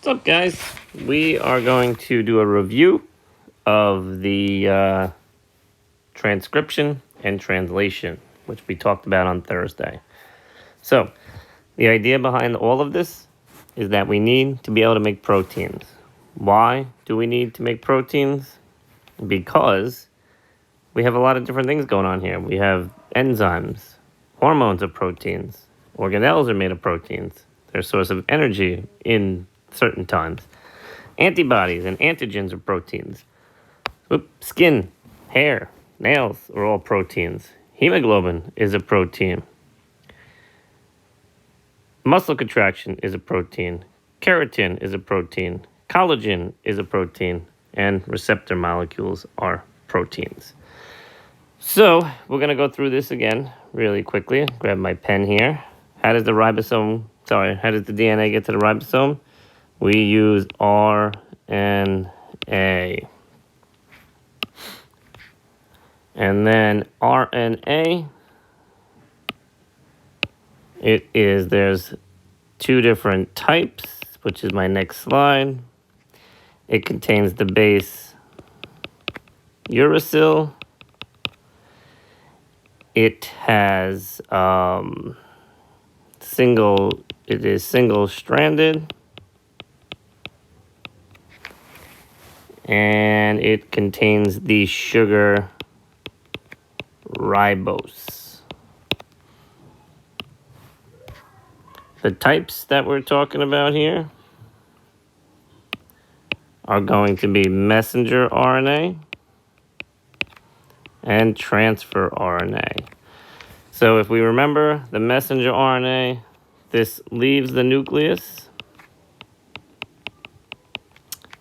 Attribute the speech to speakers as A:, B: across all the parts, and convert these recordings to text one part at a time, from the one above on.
A: What's up, guys? We are going to do a review of the transcription and translation, which we talked about on Thursday. So, the idea behind all of this is that we need to be able to make proteins. Why do we need to make proteins? Because we have a lot of different things going on here. We have enzymes, hormones are proteins, organelles are made of proteins. They're a source of energy in certain times. Antibodies and antigens are proteins. Skin, hair, nails are all proteins. Hemoglobin is a protein. Muscle contraction is a protein. Keratin is a protein. Collagen is a protein. And receptor molecules are proteins. So we're going to go through this again really quickly. Grab my pen here. How does the DNA get to the ribosome? We use RNA. And then RNA, there's two different types, which is my next slide. It contains the base uracil. It has single-stranded. And it contains the sugar ribose. The types that we're talking about here are going to be messenger RNA and transfer RNA. So if we remember the messenger RNA, this leaves the nucleus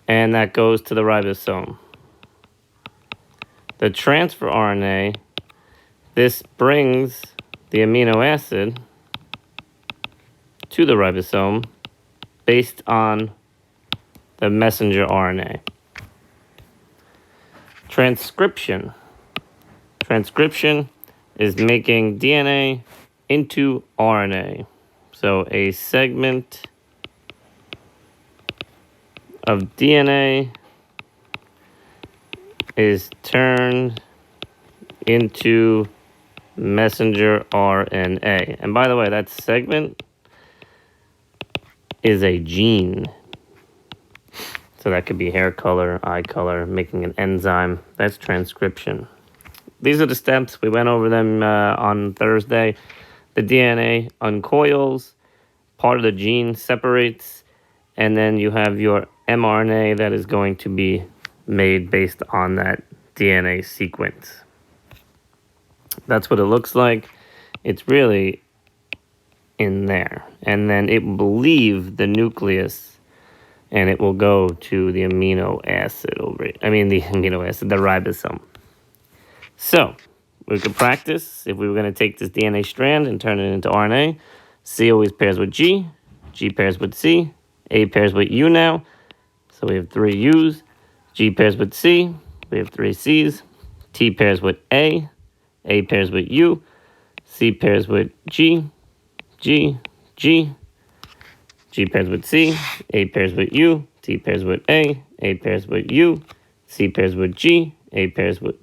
A: and that goes to the ribosome. The transfer RNA, this brings the amino acid to the ribosome based on the messenger RNA. Transcription. Transcription is making DNA into RNA. So a segment of DNA is turned into messenger RNA. And by the way, that segment is a gene. So that could be hair color, eye color, making an enzyme. That's transcription. These are the steps. We went over them on Thursday. The DNA uncoils, part of the gene separates, and then you have your mRNA that is going to be made based on that DNA sequence. That's what it looks like. It's really in there. And then it will leave the nucleus and it will go to the the ribosome. So, we could practice if we were going to take this DNA strand and turn it into RNA. C always pairs with G, G pairs with C, A pairs with U now. So we have 3 U's. G pairs with C, we have 3 C's. T pairs with A pairs with U, C pairs with G, G, G. G pairs with C, A pairs with U, T pairs with A pairs with U, C pairs with G, T pairs with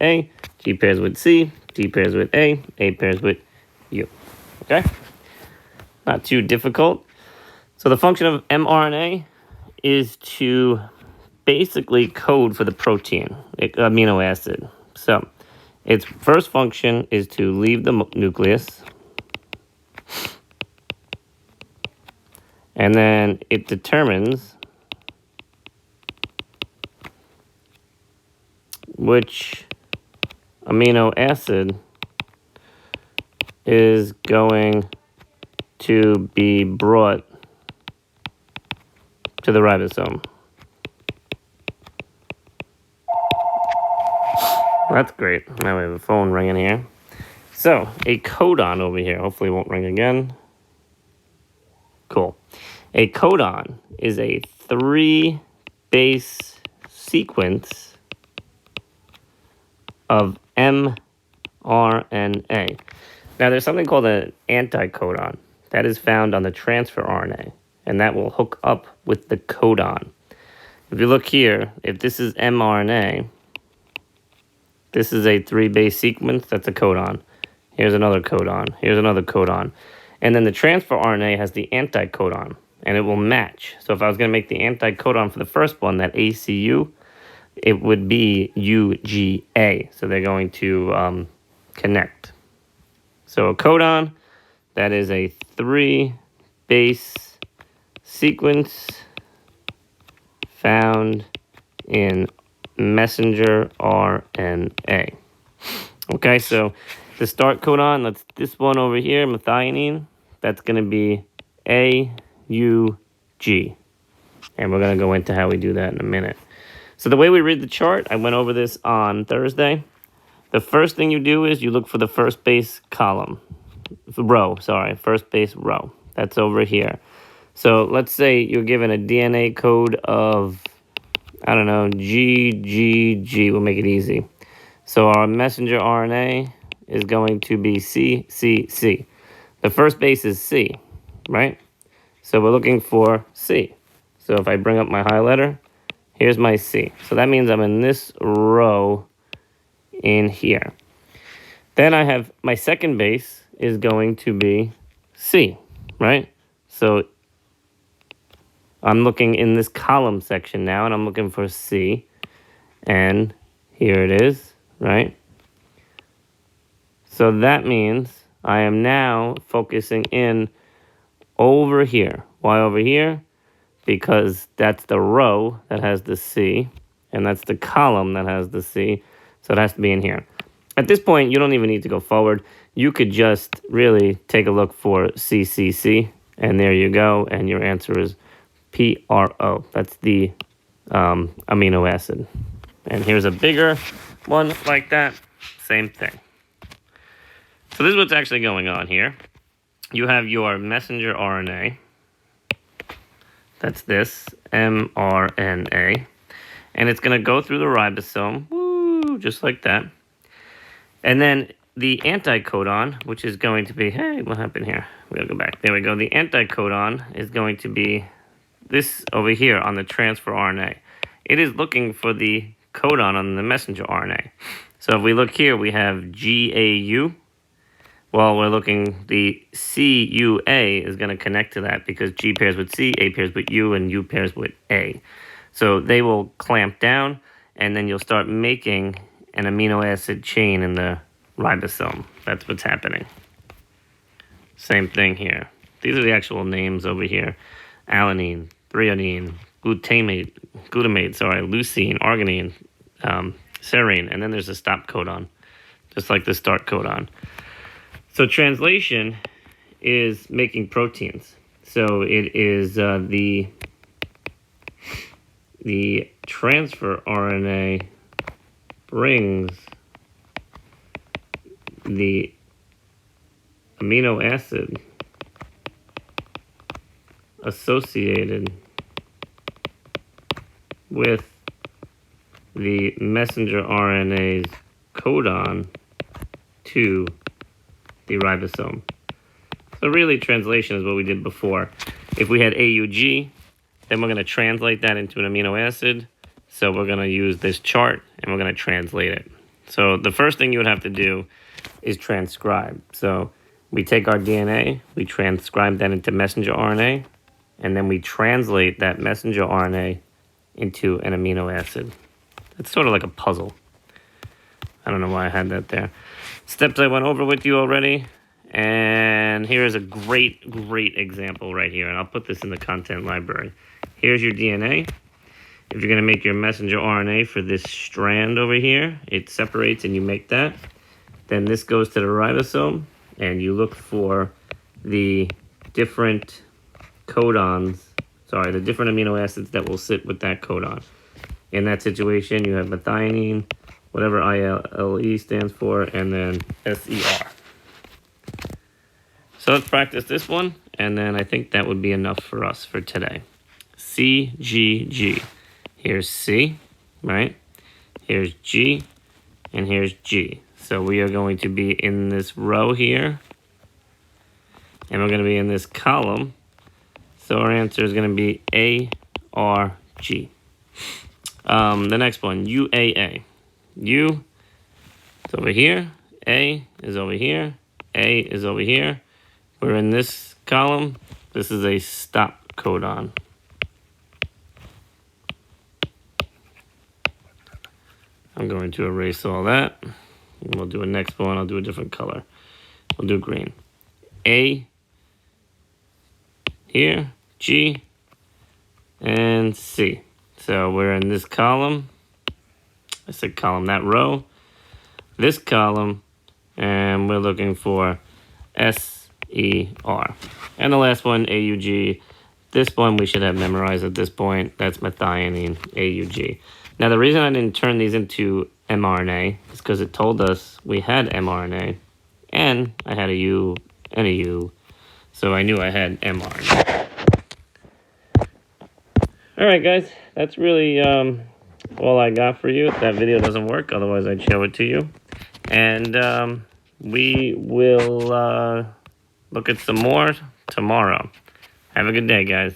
A: A, G pairs with C, T pairs with A pairs with U. Okay? Not too difficult. So the function of mRNA is to basically code for the protein, amino acid. So its first function is to leave the nucleus. And then it determines which amino acid is going to be brought to the ribosome. That's great. Now we have a phone ringing here. So, a codon over here. Hopefully it won't ring again. Cool. A codon is a 3-base sequence of mRNA. Now, there's something called an anticodon that is found on the transfer RNA. and that will hook up with the codon. If you look here, if this is mRNA, this is a 3-base sequence, that's a codon. Here's another codon, here's another codon. And then the transfer RNA has the anticodon, and it will match. So if I was going to make the anticodon for the first one, that ACU, it would be UGA. So they're going to connect. So a codon, that is a 3-base sequence found in messenger RNA. Okay, so the start codon, that's this one over here, methionine. That's going to be AUG. And we're going to go into how we do that in a minute. So the way we read the chart, I went over this on Thursday. The first thing you do is you look for the first base first base row. That's over here. So let's say you're given a DNA code of, I don't know, GGG. We'll make it easy. So our messenger RNA is going to be CCC. The first base is C, right? So we're looking for C. So if I bring up my highlighter, here's my C. So that means I'm in this row in here. Then I have my second base is going to be C, right? So I'm looking in this column section now, and I'm looking for C. And here it is, right? So that means I am now focusing in over here. Why over here? Because that's the row that has the C, and that's the column that has the C, so it has to be in here. At this point, you don't even need to go forward. You could just really take a look for CCC, and there you go, and your answer is PRO. That's the amino acid. And here's a bigger one like that, same thing. So this is what's actually going on here. You have your messenger RNA. That's this, mRNA. And it's going to go through the ribosome, woo, just like that. And then the anticodon, which is going to be, hey, what happened here? We got to go back. There we go. The anticodon is going to be this over here on the transfer RNA. It is looking for the codon on the messenger RNA. So if we look here, we have GAU. Well, we're looking, the CUA is going to connect to that because G pairs with C, A pairs with U, and U pairs with A. So they will clamp down, and then you'll start making an amino acid chain in the ribosome. That's what's happening. Same thing here. These are the actual names over here. Alanine, threonine, glutamate, leucine, arginine, serine, and then there's a stop codon, just like the start codon. So translation is making proteins. So it is the transfer RNA brings the amino acid associated with the messenger RNA's codon to the ribosome. So really, translation is what we did before. If we had AUG, then we're going to translate that into an amino acid. So we're going to use this chart, and we're going to translate it. So the first thing you would have to do is transcribe. So we take our DNA, we transcribe that into messenger RNA, and then we translate that messenger RNA into an amino acid. It's sort of like a puzzle. I don't know why I had that there. Steps I went over with you already. And here's a great example right here. And I'll put this in the content library. Here's your DNA. If you're going to make your messenger RNA for this strand over here, it separates and you make that. Then this goes to the ribosome. And you look for the different codons, the different amino acids that will sit with that codon. In that situation, you have methionine, whatever ILE stands for, and then SER. So let's practice this one, and then I think that would be enough for us for today. CGG. Here's C, right? Here's G, and here's G. So we are going to be in this row here, and we're going to be in this column. So our answer is going to be ARG. The next one, UAA. U is over here. A is over here. A is over here. We're in this column. This is a stop codon. I'm going to erase all that. And we'll do a next one. I'll do a different color. We'll do green. A here, G, and C. So we're in this column. I said column, that row. This column, and we're looking for SER. And the last one, AUG. This one we should have memorized at this point. That's methionine, AUG. Now the reason I didn't turn these into mRNA is because it told us we had mRNA, and I had a U and a U, so I knew I had mRNA. Alright guys, that's really all I got for you. If that video doesn't work, otherwise I'd show it to you. And we will look at some more tomorrow. Have a good day, guys.